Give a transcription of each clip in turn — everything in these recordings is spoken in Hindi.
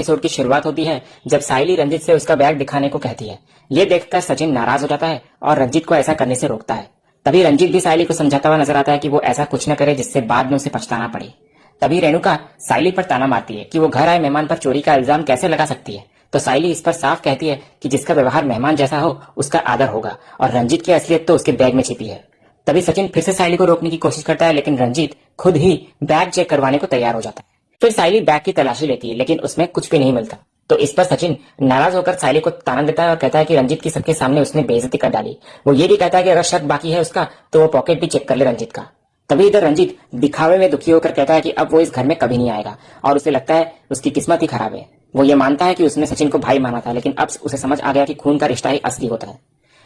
एपिसोड की शुरुआत होती है जब साइली रंजित से उसका बैग दिखाने को कहती है। ये देखकर सचिन नाराज हो जाता है और रंजित को ऐसा करने से रोकता है। तभी रंजित भी साइली को समझाता हुआ नजर आता है कि वो ऐसा कुछ न करे जिससे बाद में उसे पछताना पड़े। तभी रेणुका साइली पर ताना मारती है कि वो घर आए मेहमान पर चोरी का इल्जाम कैसे लगा सकती है। तो साइली इस पर साफ कहती है कि जिसका व्यवहार मेहमान जैसा हो उसका आदर होगा और रंजित की असलियत तो उसके बैग में छिपी है। तभी सचिन फिर से साइली को रोकने की कोशिश करता है, लेकिन रंजित खुद ही बैग चेक करवाने को तैयार हो जाता है। फिर साइली बैग की तलाशी लेती है, लेकिन उसमें कुछ भी नहीं मिलता। तो इस पर सचिन नाराज होकर साइली को ताना देता है और कहता है कि रंजित की सबके सामने उसने बेइज्जती कर डाली। वो ये भी कहता है कि अगर शक बाकी है उसका तो वो पॉकेट भी चेक कर ले रंजित का। तभी इधर रंजित दिखावे में दुखी होकर कहता है कि अब वो इस घर में कभी नहीं आएगा और उसे लगता है उसकी किस्मत ही खराब है। वो ये मानता है कि उसने सचिन को भाई माना था, लेकिन अब उसे समझ आ गया कि खून का रिश्ता ही असली होता है।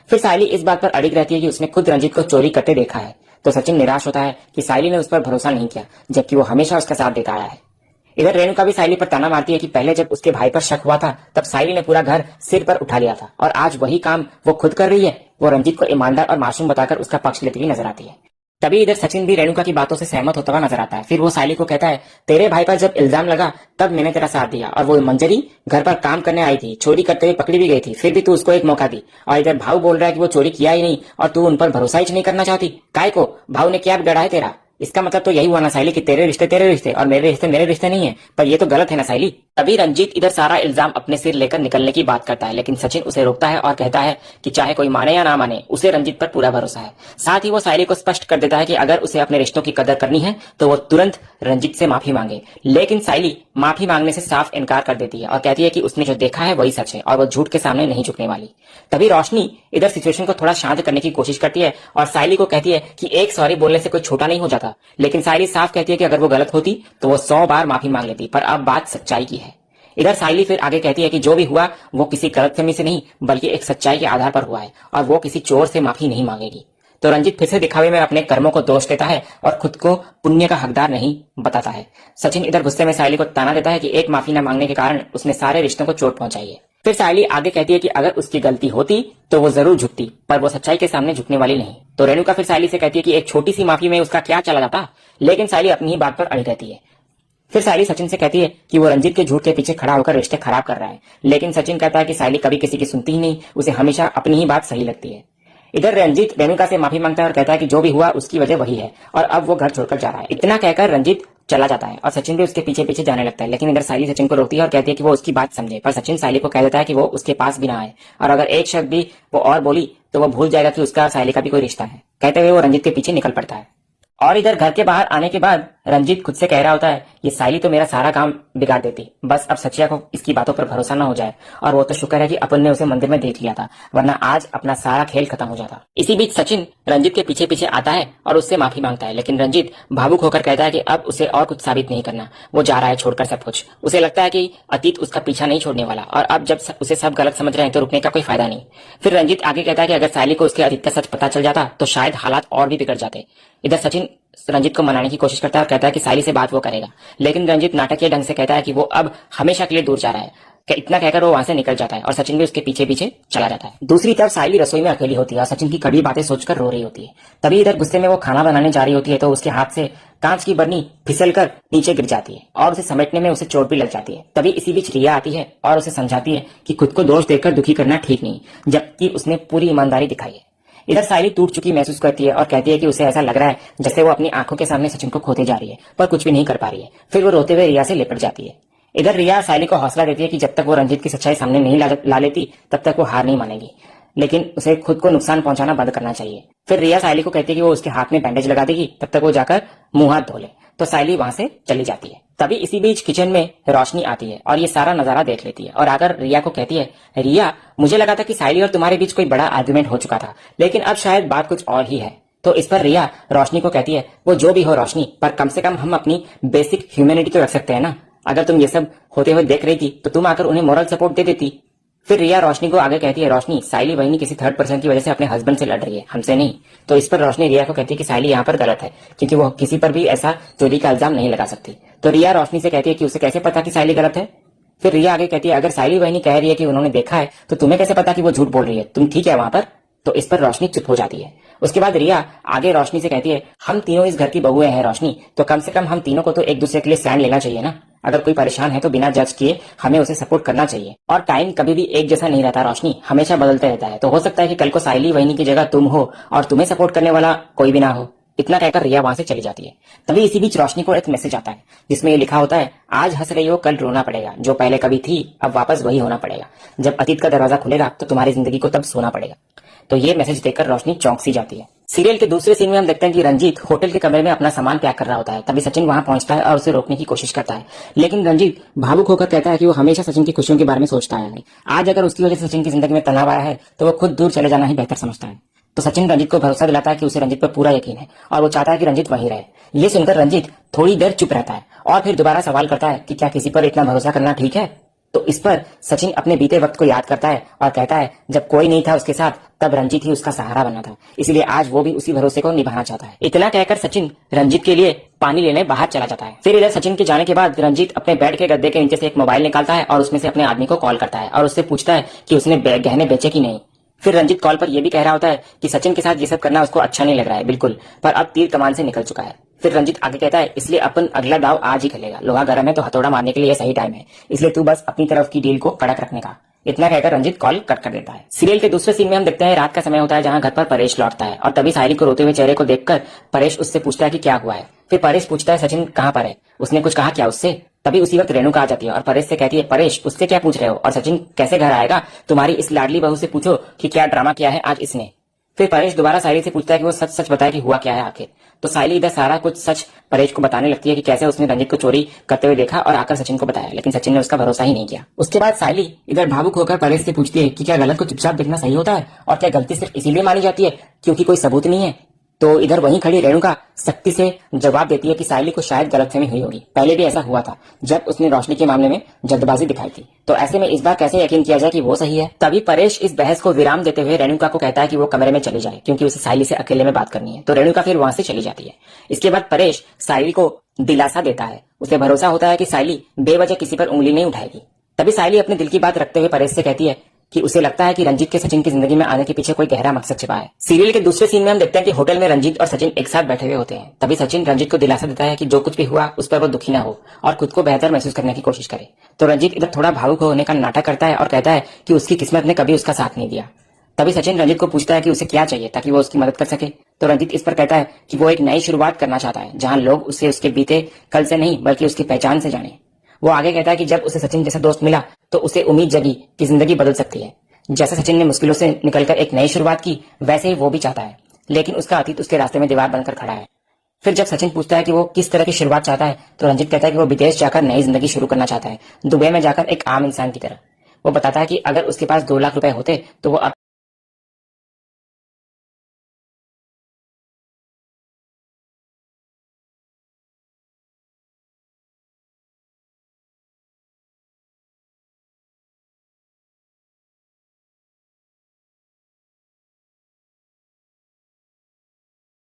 फिर साइली इस बात पर अड़िग रहती है कि उसने खुद रंजित को चोरी करते देखा है। तो सचिन निराश होता है कि साइली ने उस पर भरोसा नहीं किया, जबकि वो हमेशा उसका साथ देता आया है। इधर रेणुका भी साइली पर ताना मारती है कि पहले जब उसके भाई पर शक हुआ था तब साइली ने पूरा घर सिर पर उठा लिया था और आज वही काम वो खुद कर रही है। वो रंजित को ईमानदार और मासूम बताकर उसका पक्ष लेती हुई नजर आती है। तभी इधर सचिन भी रेणुका की बातों से सहमत होता हुआ नजर आता है। फिर वो साइली को कहता है, तेरे भाई पर जब इल्जाम लगा तब मैंने तेरा साथ दिया और वो मंजरी घर पर काम करने आई थी, चोरी करते हुए पकड़ी भी गई थी, फिर भी तू उसको एक मौका दी। और इधर भाऊ बोल रहा है कि वो चोरी किया ही नहीं और तू उन पर भरोसा ही नहीं करना चाहती। काय को भाऊ ने क्या बिगड़ा है तेरा? इसका मतलब तो यही हुआ ना साइली कि तेरे रिश्ते और मेरे रिश्ते मेरे रिश्ते नहीं है। पर ये तो गलत है ना साइली। तभी रंजीत इधर सारा इल्जाम अपने सिर लेकर निकलने की बात करता है, लेकिन सचिन उसे रोकता है और कहता है कि चाहे कोई माने या ना माने उसे रंजीत पर पूरा भरोसा है। साथ ही वो साइली को स्पष्ट कर देता है कि अगर उसे अपने रिश्तों की कदर करनी है तो वो तुरंत रंजीत से माफी मांगे। लेकिन साइली माफी मांगने से साफ इनकार कर देती है और कहती है कि उसने जो देखा है वही सच है और वो झूठ के सामने नहीं झुकने वाली। तभी रोशनी इधर सिचुएशन को थोड़ा शांत करने की कोशिश करती है और साइली को कहती है कि एक सॉरी बोलने से कोई छोटा नहीं हो जाता। लेकिन साइली साफ कहती है कि अगर वो गलत होती तो वो 100 बार माफी मांग लेती, पर अब बात सच्चाई की है। इधर साइली फिर आगे कहती है कि जो भी हुआ वो किसी गलतफहमी से नहीं बल्कि एक सच्चाई के आधार पर हुआ है और वो किसी चोर से माफी नहीं मांगेगी। तो रंजीत फिर से दिखावे में अपने कर्मों को दोष देता है और खुद को पुण्य का हकदार नहीं बताता है। सचिन इधर गुस्से में साइली को ताना देता है कि एक माफी न मांगने के कारण उसने सारे रिश्तों को चोट पहुंचाई है। फिर साइली आगे कहती है कि अगर उसकी गलती होती तो वो जरूर झुकती, पर वो सच्चाई के सामने झुकने वाली नहीं। तो रेणुका फिर साइली से कहती है कि एक छोटी सी माफी में उसका क्या चला जाता, लेकिन साइली अपनी ही बात पर अड़ी रहती है। फिर साइली सचिन से कहती है कि वो रंजीत के झूठ के पीछे खड़ा होकर रिश्ते खराब कर रहा है, लेकिन सचिन कहता है कि साइली कभी किसी की सुनती ही नहीं, उसे हमेशा अपनी ही बात सही लगती है। इधर रंजीत रेणुका से माफी मांगता है और कहता है कि जो भी हुआ उसकी वजह वही है और अब वो घर छोड़कर जा रहा है। इतना कहकर रंजीत चला जाता है और सचिन भी उसके पीछे पीछे जाने लगता है, लेकिन इधर साइली सचिन को रोकती है और कहती है कि वो उसकी बात समझे। पर सचिन साइली को कह देता है कि वो उसके पास भी ना आए और अगर एक शब्द भी वो और बोली तो वो भूल जाएगा कि उसका साइली का भी कोई रिश्ता है। कहते हुए वो रंजीत के पीछे निकल पड़ता है। और इधर घर के बाहर आने के बाद रंजीत खुद से कह रहा होता है, ये साइली तो मेरा सारा काम बिगाड़ देती, बस अब सचिया को इसकी बातों पर भरोसा ना हो जाए। और वो तो शुक्र है कि अपन ने उसे मंदिर में देख लिया था, वरना आज अपना सारा खेल खत्म हो जाता। इसी बीच सचिन रंजीत के पीछे पीछे आता है और उससे माफी मांगता है, लेकिन रंजीत भावुक होकर कहता है कि अब उसे और कुछ साबित नहीं करना, वो जा रहा है छोड़कर सब कुछ। उसे लगता है कि अतीत उसका पीछा नहीं छोड़ने वाला और अब जब उसे सब गलत समझ रहे हैं तो रुकने का कोई फायदा नहीं। फिर रंजीत आगे कहता है कि अगर साइली को उसके अतीत का सच पता चल जाता तो शायद हालात और भी बिगड़ जाते। इधर सचिन रंजीत को मनाने की कोशिश करता है और कहता है कि साइली से बात वो करेगा, लेकिन रंजीत नाटकीय ढंग से कहता है कि वो अब हमेशा के लिए दूर जा रहा है। इतना कहकर वो वहां से निकल जाता है और सचिन भी उसके पीछे पीछे चला जाता है। दूसरी तरफ साइली रसोई में अकेली होती है और सचिन की कड़ी बातें सोचकर रो रही होती है। तभी इधर गुस्से में वो खाना बनाने जा रही होती है तो उसके हाथ से कांच की बर्नी फिसलकर नीचे गिर जाती है और उसे समेटने में उसे चोट भी लग जाती है। तभी इसी बीच रिया आती है और उसे समझाती है कि खुद को दोष देकर दुखी करना ठीक नहीं, जबकि उसने पूरी ईमानदारी दिखाई है। इधर साइली टूट चुकी महसूस करती है और कहती है कि उसे ऐसा लग रहा है जैसे वो अपनी आंखों के सामने सचिन को खोते जा रही है, पर कुछ भी नहीं कर पा रही है। फिर वो रोते हुए रिया से लिपट जाती है। इधर रिया साइली को हौसला देती है कि जब तक वो रंजीत की सच्चाई सामने नहीं ला लेती तब तक वो हार नहीं मानेगी, लेकिन उसे खुद को नुकसान पहुंचाना बंद करना चाहिए। फिर रिया साइली को कहती है कि वो उसके हाथ में बैंडेज लगा देगी, तब तक वो जाकर मुंह हाथ धो ले। तो साइली वहां से चली जाती है। तभी इसी बीच किचन में रोशनी आती है और ये सारा नजारा देख लेती है और आकर रिया को कहती है, रिया मुझे लगा था कि साइली और तुम्हारे बीच कोई बड़ा आर्गुमेंट हो चुका था, लेकिन अब शायद बात कुछ और ही है। तो इस पर रिया रोशनी को कहती है, वो जो भी हो रोशनी, पर कम से कम हम अपनी बेसिक ह्यूमैनिटी तो रख सकते हैं ना। अगर तुम ये सब होते हुए देख रही थी तो तुम आकर उन्हें मोरल सपोर्ट दे देती। फिर रिया रोशनी को आगे कहती है, रोशनी साइली बहनी किसी थर्ड पर्सन की वजह से अपने हस्बैंड से लड़ रही है, हमसे नहीं। तो इस पर रोशनी रिया को कहती है कि साइली यहाँ पर गलत है क्योंकि वो किसी पर भी ऐसा चोरी का इल्जाम नहीं लगा सकती। तो रिया रोशनी से कहती है कि उसे कैसे पता कि साइली गलत है। फिर रिया आगे कहती है, अगर साइली बहनी कह रही है कि उन्होंने देखा है तो तुम्हें कैसे पता कि वो झूठ बोल रही है, तुम ठीक है वहां पर। तो इस पर रोशनी चुप हो जाती है उसके बाद रिया आगे रोशनी से कहती है, हम तीनों इस घर की बहुएं हैं रोशनी, तो कम से कम हम तीनों को तो एक दूसरे के लिए स्टैंड लेना चाहिए ना। अगर कोई परेशान है तो बिना जज किए हमें उसे सपोर्ट करना चाहिए। और टाइम कभी भी एक जैसा नहीं रहता रोशनी, हमेशा बदलते रहता है। तो हो सकता है कि कल को साइली वहिनी की जगह तुम हो और तुम्हें सपोर्ट करने वाला कोई भी ना हो। इतना कहकर रिया वहां से चली जाती है। तभी इसी बीच रोशनी को एक मैसेज आता है जिसमें ये लिखा होता है, आज हंस रही हो कल रोना पड़ेगा, जो पहले कभी थी अब वापस वही होना पड़ेगा। जब अतीत का दरवाजा खुलेगा तो तुम्हारी जिंदगी को तब सोना पड़ेगा। तो ये मैसेज देखकर रोशनी चौंक सी जाती है। सीरियल के दूसरे सीन में हम देखते हैं कि रंजीत होटल के कमरे में अपना सामान पैक कर रहा होता है। तभी सचिन वहां पहुंचता है और उसे रोकने की कोशिश करता है, लेकिन रंजीत भावुक होकर कहता है कि वो हमेशा सचिन की खुशियों के बारे में सोचता आया है। आज अगर उसकी वजह से सचिन की जिंदगी में तनाव आया है तो वो खुद दूर चले जाना ही बेहतर समझता है। तो सचिन रंजीत को भरोसा दिलाता है कि उसे रंजीत पर पूरा यकीन है और वो चाहता है कि रंजीत वहीं रहे। ये सुनकर रंजीत थोड़ी देर चुप रहता है और फिर दोबारा सवाल करता है कि क्या किसी पर इतना भरोसा करना ठीक है। तो इस पर सचिन अपने बीते वक्त को याद करता है और कहता है, जब कोई नहीं था उसके साथ तब रंजीत ही उसका सहारा बना था, इसलिए आज वो भी उसी भरोसे को निभाना चाहता है। इतना कहकर सचिन रंजीत के लिए पानी लेने बाहर चला जाता है। फिर इधर सचिन के जाने के बाद रंजीत अपने बेड के गद्दे के नीचे से एक मोबाइल निकालता है और उसमें से अपने आदमी को कॉल करता है और उससे पूछता है कि उसने गहने बेचे कि नहीं। फिर रंजीत कॉल पर यह भी कह रहा होता है कि सचिन के साथ ये सब करना उसको अच्छा नहीं लग रहा है बिल्कुल, पर अब तीर कमान से निकल चुका है। फिर रंजीत आगे कहता है, इसलिए अपन अगला दाव आज ही खेलेगा, लोहा गर्म है तो हथौड़ा मारने के लिए सही टाइम है, इसलिए तू बस अपनी तरफ की डील को कड़क रखने का। इतना कहकर रंजीत कॉल कट कर देता है। सीरियल के दूसरे सीन में हम देखते हैं रात का समय होता है जहां घर पर परेश लौटता है और तभी साहिल को रोते हुए चेहरे को देखकर परेश उससे पूछता है कि क्या हुआ है। फिर परेश पूछता है, सचिन कहाँ पर है, उसने कुछ कहा क्या उससे। तभी उसी वक्त रेणुका आ जाती है और परेश से कहती है, परेश उससे क्या पूछ रहे हो और सचिन कैसे घर आएगा, तुम्हारी इस लाडली बहू से पूछो कि क्या ड्रामा किया है आज इसने। फिर परेश दोबारा साहिली से पूछता है कि वो सच सच बताए कि हुआ क्या है आखिर। तो साहिली इधर सारा कुछ सच परेश को बताने लगती है कि कैसे उसने रंजीत को चोरी करते हुए देखा और आकर सचिन को बताया, लेकिन सचिन ने उसका भरोसा ही नहीं किया। उसके बाद साहिली इधर भावुक होकर परेश से पूछती है कि क्या गलत को चुपचाप देखना सही होता है और क्या गलती सिर्फ इसीलिए मानी जाती है क्योंकि कोई सबूत नहीं है। तो इधर वहीं खड़ी रेणुका सख्ती से जवाब देती है कि साहिली को शायद गलतफहमी हुई होगी, पहले भी ऐसा हुआ था जब उसने रोशनी के मामले में जल्दबाजी दिखाई थी, तो ऐसे में इस बार कैसे यकीन किया जाए कि वो सही है। तभी परेश इस बहस को विराम देते हुए रेणुका को कहता है कि वो कमरे में चली जाए क्योंकि उसे साहिली से अकेले में बात करनी है। तो रेणुका फिर वहां से चली जाती है। इसके बाद परेश साहिली को दिलासा देता है, उसे भरोसा होता है कि साहिली बेवजह किसी पर उंगली नहीं उठाएगी। तभी साहिली अपने दिल की बात रखते हुए परेश से कहती है कि उसे लगता है कि रंजीत के सचिन की जिंदगी में आने के पीछे कोई गहरा मकसद छिपा है। सीरियल के दूसरे सीन में हम देखते हैं कि होटल में रंजीत और सचिन एक साथ बैठे हुए होते हैं। तभी सचिन रंजीत को दिलासा देता है कि जो कुछ भी हुआ उस पर वो दुखी ना हो और खुद को बेहतर महसूस करने की कोशिश करे। तो रंजीत इधर थोड़ा भावुक होने का नाटक करता है और कहता है कि उसकी किस्मत ने कभी उसका साथ नहीं दिया। तभी सचिन रंजीत को पूछता है कि उसे क्या चाहिए ताकि वो उसकी मदद कर सके। तो रंजीत इस पर कहता है कि वो एक नई शुरुआत करना चाहता है जहां लोग उसे उसके बीते कल से नहीं बल्कि उसकी पहचान से जाने। वो आगे कहता है कि जब उसे सचिन जैसा दोस्त मिला तो उसे उम्मीद जगी कि जिंदगी बदल सकती है। जैसे सचिन ने मुश्किलों से निकलकर एक नई शुरुआत की वैसे ही वो भी चाहता है, लेकिन उसका अतीत उसके रास्ते में दीवार बनकर खड़ा है। फिर जब सचिन पूछता है कि वो किस तरह की शुरुआत चाहता है तो रंजीत कहता है कि वो विदेश जाकर नई जिंदगी शुरू करना चाहता है, दुबई में जाकर एक आम इंसान की तरह। वो बताता है कि अगर उसके पास 2 लाख रुपए होते तो वो